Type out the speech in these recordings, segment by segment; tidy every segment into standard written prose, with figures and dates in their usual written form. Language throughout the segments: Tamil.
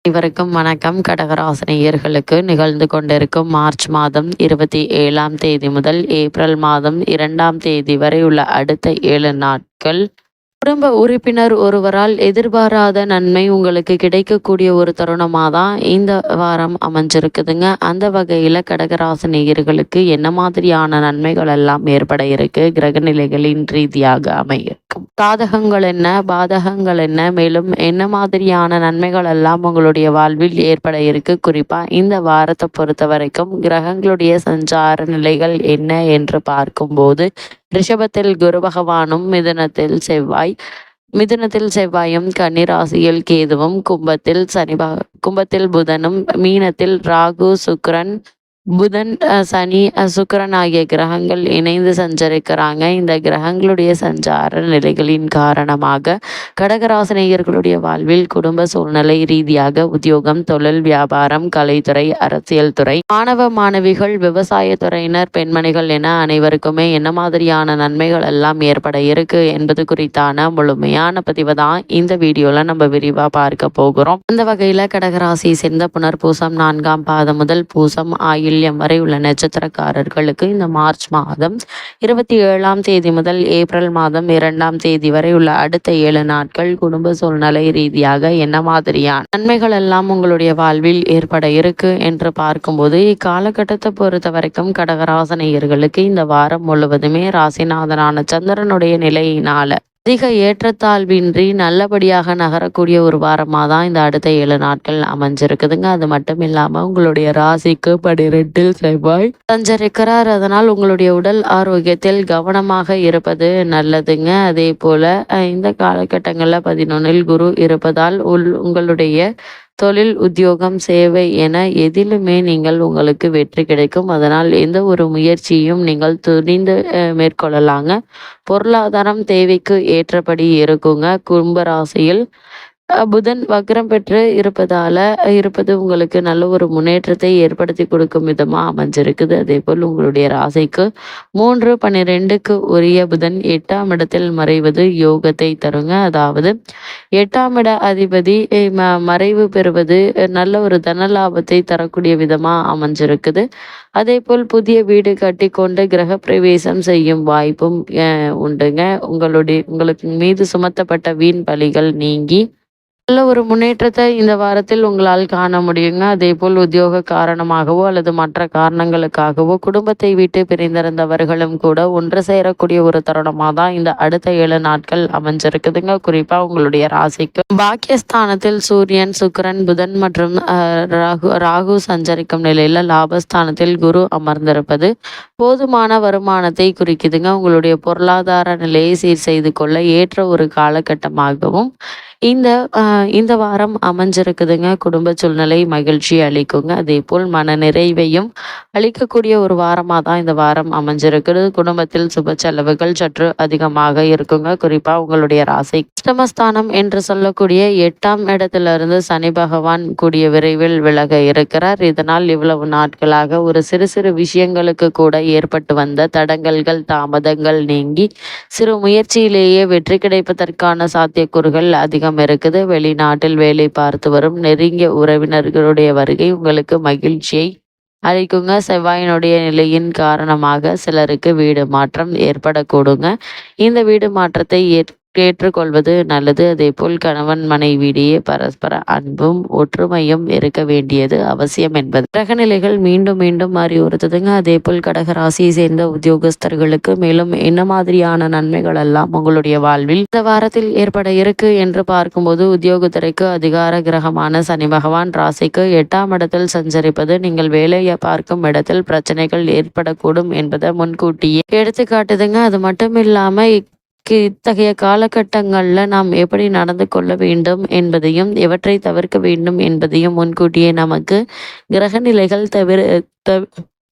அனைவருக்கும் வணக்கம். கடகராசினியர்களுக்கு நிகழ்ந்து கொண்டிருக்கும் மார்ச் மாதம் 27ஆம் தேதி முதல் ஏப்ரல் மாதம் 2ஆம் தேதி வரை உள்ள அடுத்த 7 நாட்கள் குடும்ப உறுப்பினர் ஒருவரால் எதிர்பாராத நன்மை உங்களுக்கு கிடைக்கக்கூடிய ஒரு தருணமாக தான் இந்த வாரம் அமைஞ்சிருக்குதுங்க. அந்த வகையில் கடகராசி நேயர்களுக்கு என்ன மாதிரியான நன்மைகள் எல்லாம் ஏற்பட இருக்கு, கிரக நிலைகளின் ரீதியாக அமையிருக்கும், சாதகங்கள் என்ன, பாதகங்கள் என்ன, மேலும் என்ன மாதிரியான நன்மைகள் எல்லாம் உங்களுடைய வாழ்வில் ஏற்பட இருக்கு, குறிப்பா இந்த வாரத்தை பொறுத்த வரைக்கும் கிரகங்களுடைய சஞ்சார நிலைகள் என்ன என்று பார்க்கும்போது ரிஷபத்தில் குரு பகவானும் மிதுனத்தில் செவ்வாயும் கன்னிராசியில் கேதுவும் கும்பத்தில் புதனும் மீனத்தில் ராகு சுக்கிரன் புதன் சனி சுக்கிரன் ஆகிய கிரகங்கள் இணைந்து சஞ்சரிக்கிறாங்க. இந்த கிரகங்களுடைய சஞ்சார நிலைகளின் காரணமாக கடகராசினியர்களுடைய வாழ்வில் குடும்ப சூழ்நிலை ரீதியாக உத்தியோகம், தொழில், வியாபாரம், கலைத்துறை, அரசியல் துறை, மாணவ மாணவிகள், விவசாயத்துறையினர், பெண்மணிகள் என அனைவருக்குமே என்ன மாதிரியான நன்மைகள் எல்லாம் ஏற்பட இருக்கு என்பது குறித்தான முழுமையான பதிவு தான் இந்த வீடியோல நம்ம விரிவா பார்க்க போகிறோம். அந்த வகையில கடகராசியை சேர்ந்த புனர்பூசம் 4ஆம் பாதம் முதல் பூசம் ஆயுள்யம் வரை உள்ள நட்சத்திரக்காரர்களுக்கு இந்த மார்ச் மாதம் 27ஆம் தேதி முதல் ஏப்ரல் மாதம் 2ஆம் தேதி வரை உள்ள அடுத்த 7 நாட்கள் குடும்ப சூழ்நிலை ரீதியாக என்ன மாதிரியான நன்மைகள் எல்லாம் உங்களுடைய வாழ்வில் ஏற்பட இருக்கு என்று பார்க்கும்போது இக்காலகட்டத்தை பொறுத்த வரைக்கும் கடகராசினியர்களுக்கு இந்த வாரம் முழுவதுமே ராசிநாதனான சந்திரனுடைய நிலையினால அதிக ஏற்றத்தாழ்வின்றி நல்லபடியாக நகரக்கூடிய ஒரு வாரமாக தான் இந்த அடுத்த 7 நாட்கள் அமைஞ்சிருக்குதுங்க. அது மட்டும் இல்லாமல் உங்களுடைய ராசிக்கு 12 செவ்வாய் சஞ்சரிக்கிறார். அதனால் உங்களுடைய உடல் ஆரோக்கியத்தில் கவனமாக இருப்பது நல்லதுங்க. அதே போல் இந்த காலகட்டங்களில் 11 குரு இருப்பதால் உங்களுடைய தொழில், உத்தியோகம், சேவை என எதிலுமே உங்களுக்கு வெற்றி கிடைக்கும். அதனால் எந்த ஒரு முயற்சியும் நீங்கள் துணிந்து மேற்கொள்ளலாங்க. பொருளாதாரம் தேவைக்கு ஏற்றபடி இருக்குங்க. கும்பராசியில் புதன் வக்ரம் பெற்று இருப்பது உங்களுக்கு நல்ல ஒரு முன்னேற்றத்தை ஏற்படுத்தி கொடுக்கும் விதமாக அமைஞ்சிருக்குது. அதே போல் உங்களுடைய ராசிக்கு 3-12க்கு உரிய புதன் 8ஆம் இடத்தில் மறைவது யோகத்தை தருங்க. அதாவது 8ஆம் இட அதிபதி மறைவு பெறுவது நல்ல ஒரு தன லாபத்தை தரக்கூடிய விதமாக அமைஞ்சிருக்குது. அதே போல் புதிய வீடு கட்டி கொண்டு கிரக பிரவேசம் செய்யும் வாய்ப்பும் உண்டுங்க. உங்களுக்கு மீது சுமத்தப்பட்ட வீண் பலிகள் நீங்கி நல்ல ஒரு முன்னேற்றத்தை இந்த வாரத்தில் உங்களால் காண முடியுங்க. அதே போல் உத்தியோக காரணமாகவோ அல்லது மற்ற காரணங்களுக்காகவோ குடும்பத்தை விட்டு பிரிந்திருந்தவர்களும் கூட ஒன்று சேரக்கூடிய ஒரு தருணமாக தான் இந்த அடுத்த 7 நாட்கள் அமைஞ்சிருக்குதுங்க. குறிப்பா உங்களுடைய ராசிக்கு பாக்கியஸ்தானத்தில் சூரியன், சுக்கிரன், புதன் மற்றும் ராகு சஞ்சரிக்கும் நிலையில லாபஸ்தானத்தில் குரு அமர்ந்திருப்பது போதுமான வருமானத்தை குறிக்குதுங்க. உங்களுடைய பொருளாதார நிலையை சீர் செய்து கொள்ள ஏற்ற ஒரு காலகட்டமாகவும் இந்த வாரம் அமைஞ்சிருக்குதுங்க. குடும்ப சூழ்நிலை மகிழ்ச்சி அளிக்குங்க. அதே போல் மன நிறைவையும் அளிக்கக்கூடிய ஒரு வாரமாக தான் இந்த வாரம் அமைஞ்சிருக்குது. குடும்பத்தில் சுப செலவுகள் சற்று அதிகமாக இருக்குங்க. குறிப்பா உங்களுடைய ராசி அஷ்டமஸ்தானம் என்று சொல்லக்கூடிய 8ஆம் இடத்திலிருந்து சனி பகவான் கூடிய விரைவில் விலக இருக்கிறார். இதனால் இவ்வளவு நாட்களாக ஒரு சிறு சிறு விஷயங்களுக்கு கூட ஏற்பட்டு வந்த தடங்கல்கள், தாமதங்கள் நீங்கி சிறு முயற்சியிலேயே வெற்றி கிடைப்பதற்கான சாத்தியக்கூறுகள் அதிகம் இருக்குது. வெளிநாட்டில் வேலை பார்த்து வரும் நெருங்கிய உறவினர்களுடைய வருகை உங்களுக்கு மகிழ்ச்சியை அளிக்குங்க. செவ்வாயினுடைய நிலையின் காரணமாக சிலருக்கு வீடு மாற்றம் ஏற்படக்கூடுங்க. இந்த வீடு மாற்றத்தை ஏற்றுக்கொள்வது நல்லது. அதே போல் கணவன் மனைவியிடையே பரஸ்பர அன்பும் ஒற்றுமையும் இருக்க வேண்டியது அவசியம் என்பது கிரகநிலைகள் மீண்டும் மீண்டும் மாறி வருதுங்க. அதே போல் கடகராசியை சேர்ந்த உத்தியோகஸ்தர்களுக்கு மேலும் என்ன மாதிரியான நன்மைகள் எல்லாம் உங்களுடைய வாழ்வில் இந்த வாரத்தில் ஏற்பட இருக்கு என்று பார்க்கும்போது உத்தியோகத்துறைக்கு அதிகார கிரகமான சனி பகவான் ராசிக்கு 8ஆம் இடத்தில் சஞ்சரிப்பது நீங்கள் வேலையை பார்க்கும் இடத்தில் பிரச்சனைகள் ஏற்படக்கூடும் என்பதை முன்கூட்டியே எடுத்துக்காட்டுதுங்க. அது மட்டும் இல்லாம இத்தகைய காலகட்டங்களில் நாம் எப்படி நடந்து கொள்ள வேண்டும் என்பதையும் எவற்றை தவிர்க்க வேண்டும் என்பதையும் முன்கூட்டியே நமக்கு கிரக நிலைகள்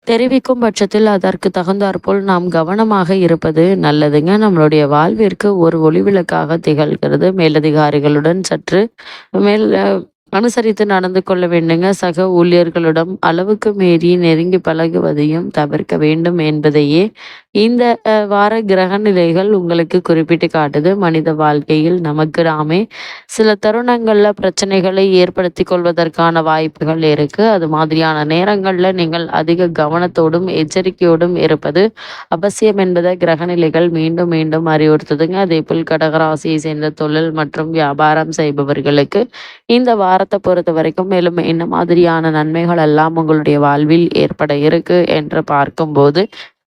தெரிவிக்கும் பட்சத்தில் அதற்கு தகுந்தாற்போல் நாம் கவனமாக இருப்பது நல்லதுங்க. நம்மளுடைய வாழ்விற்கு ஒரு ஒளிவிளக்காக திகழ்கிறது. மேலதிகாரிகளுடன் சற்று அனுசரித்து நடந்து கொள்ள வேண்டுங்க. சக ஊழியர்களிடம் அளவுக்கு மீறி நெருங்கி பழகுவதையும் தவிர்க்க வேண்டும் என்பதையே இந்த வார கிரக நிலைகள் உங்களுக்கு குறிப்பிட்டு காட்டுது. மனித வாழ்க்கையில் நமக்கு நாமே சில தருணங்கள்ல பிரச்சனைகளை ஏற்படுத்தி கொள்வதற்கான வாய்ப்புகள் இருக்கு. அது மாதிரியான நேரங்கள்ல நீங்கள் அதிக கவனத்தோடும் எச்சரிக்கையோடும் இருப்பது அவசியம் என்பதை கிரகநிலைகள் மீண்டும் மீண்டும் அறிவுறுத்துதுங்க. அதேபோல் கடகராசியை சேர்ந்த தொழில் மற்றும் வியாபாரம் செய்பவர்களுக்கு இந்த வாரத்தை பொறுத்த வரைக்கும் மேலும் என்ன மாதிரியான நன்மைகள் எல்லாம் உங்களுடைய வாழ்வில் ஏற்பட இருக்கு என்று பார்க்கும்போது,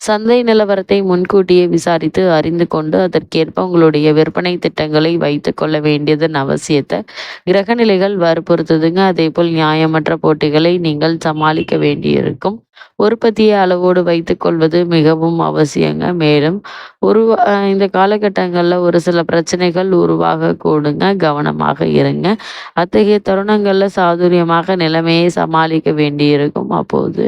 சந்தை நிலவரத்தை முன்கூட்டியே விசாரித்து அறிந்து கொண்டு அதற்கேற்ப உங்களுடைய விற்பனை திட்டங்களை வைத்து கொள்ள வேண்டியதன் அவசியத்தை கிரகநிலைகள் வற்புறுத்துதுங்க. அதேபோல் நியாயமற்ற போட்டிகளை நீங்கள் சமாளிக்க வேண்டியிருக்கும். உற்பத்தியை அளவோடு வைத்துக் கொள்வது மிகவும் அவசியங்க. மேலும் இந்த காலகட்டங்கள்ல ஒரு சில பிரச்சனைகள் உருவாக கூடுங்க. கவனமாக இருங்க. அத்தகைய தருணங்கள்ல சாதுரியமாக நிலைமையை சமாளிக்க வேண்டியிருக்கும். அப்போது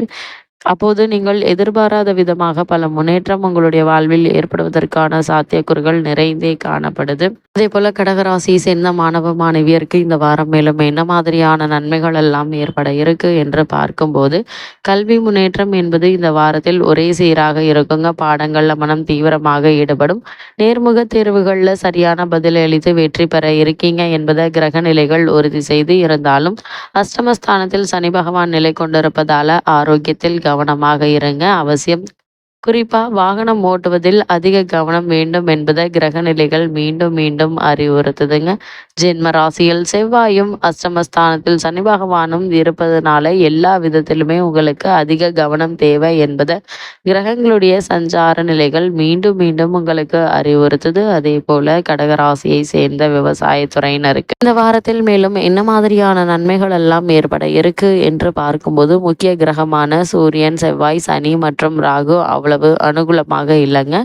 அப்போது நீங்கள் எதிர்பாராத விதமாக பல முன்னேற்றம் உங்களுடைய வாழ்வில் ஏற்படுவதற்கான சாத்தியக்கூறுகள் நிறைந்தே காணப்படுது. அதே போல கடகராசியை சேர்ந்த மாணவ மாணவியருக்கு இந்த வாரம் மேலும் என்ன மாதிரியான நன்மைகள் எல்லாம் ஏற்பட இருக்கு என்று பார்க்கும்போது, கல்வி முன்னேற்றம் என்பது இந்த வாரத்தில் ஒரே சீராக இருக்குங்க. பாடங்கள்ல மனம் தீவிரமாக ஈடுபடும். நேர்முக தேர்வுகள்ல சரியான பதில் அளித்து வெற்றி பெற இருக்கீங்க என்பதை கிரக நிலைகள் உறுதி செய்து இருந்தாலும், அஷ்டமஸ்தானத்தில் சனி பகவான் நிலை கொண்டிருப்பதால ஆரோக்கியத்தில் கவனமாக இருங்க அவசியம். குறிப்பா வாகனம் ஓட்டுவதில் அதிக கவனம் வேண்டும் என்பதை கிரக நிலைகள் மீண்டும் மீண்டும் அறிவுறுத்துதுங்க. ஜென்ம ராசியில் செவ்வாயும் அஷ்டமஸ்தானத்தில் சனி பகவானும் இருப்பதனால எல்லா விதத்திலுமே உங்களுக்கு அதிக கவனம் தேவை என்பதை கிரகங்களுடைய சஞ்சார நிலைகள் மீண்டும் மீண்டும் உங்களுக்கு அறிவுறுத்துது. அதே போல கடகராசியை சேர்ந்த விவசாயத்துறையினருக்கு இந்த வாரத்தில் மேலும் என்ன மாதிரியான நன்மைகள் எல்லாம் ஏற்பட இருக்கு என்று பார்க்கும்போது, முக்கிய கிரகமான சூரியன், செவ்வாய், சனி மற்றும் ராகு அவ்வளவு அனுகூலமாக இல்லைங்க.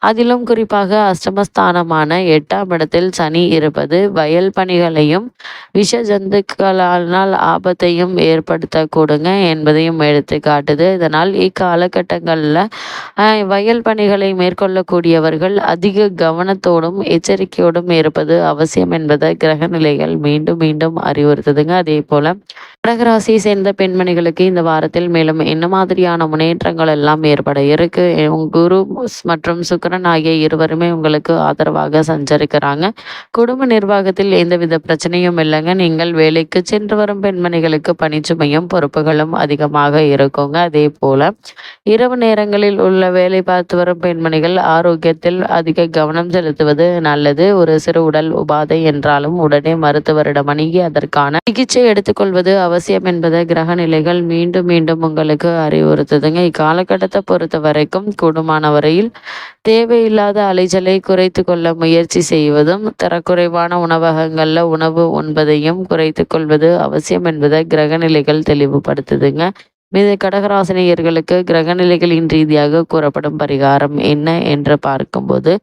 அதிலும் குறிப்பாக அஷ்டமஸ்தானமான 8ஆம் இடத்தில் சனி இருப்பது வயல் பணிகளையும் விஷ ஜந்துக்களால் ஆபத்தையும் ஏற்படுத்தக்கூடுங்க என்பதையும் எடுத்து காட்டுது. இதனால் இக்காலகட்டங்களில் வயல் பணிகளை மேற்கொள்ளக்கூடியவர்கள் அதிக கவனத்தோடும் எச்சரிக்கையோடும் இருப்பது அவசியம் என்பதை கிரக நிலைகள் மீண்டும் மீண்டும் அறிவுறுத்துதுங்க. அதே போல கடகராசியை சேர்ந்த பெண்மணிகளுக்கு இந்த வாரத்தில் மேலும் என்ன மாதிரியான முன்னேற்றங்கள் எல்லாம் ஏற்பட இருக்கு. குரு மற்றும் சுக்கிரன் ஆகிய இருவருமே உங்களுக்கு ஆதரவாக சஞ்சரிக்கிறாங்க. குடும்ப நிர்வாகத்தில் எந்தவித பிரச்சனையும் இல்லைங்க. நீங்கள் வேலைக்கு சென்று வரும் பெண்மணிகளுக்கு பணிச்சுமையும் பொறுப்புகளும் அதிகமாக இருக்குங்க. அதே போல இரவு நேரங்களில் உள்ள வேலை பார்த்து வரும் பெண்மணிகள் ஆரோக்கியத்தில் அதிக கவனம் செலுத்துவது நல்லது. ஒரு சிறு உடல் உபாதை என்றாலும் உடனே மருத்துவரிடம் அணுகி அதற்கான சிகிச்சை எடுத்துக்கொள்வது அவசியம் என்பதை கிரக நிலைகள் மீண்டும் மீண்டும் உங்களுக்கு அறிவுறுத்துதுங்க. இக்காலகட்டத்தை பொறுத்த வரைக்கும் கூடுமான வரையில் தேவையில்லாத அலைச்சலை குறைத்து கொள்ள முயற்சி செய்வதும், தரக்குறைவான உணவகங்கள்ல உணவு உண்பதையும் குறைத்து கொள்வது அவசியம் என்பதை கிரக நிலைகள் தெளிவுபடுத்துதுங்க. மீது கடகராசினியர்களுக்கு கிரகநிலைகளின் ரீதியாக கூறப்படும் பரிகாரம் என்ன என்று பார்க்கும்போது,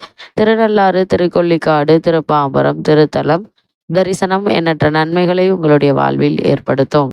திருநள்ளாறு, திருக்கொள்ளிக்காடு, திருப்பாம்பரம், திருத்தலம் தரிசனம் எண்ணற்ற நன்மைகளை உங்களுடைய வாழ்வில் ஏற்படுத்தும்.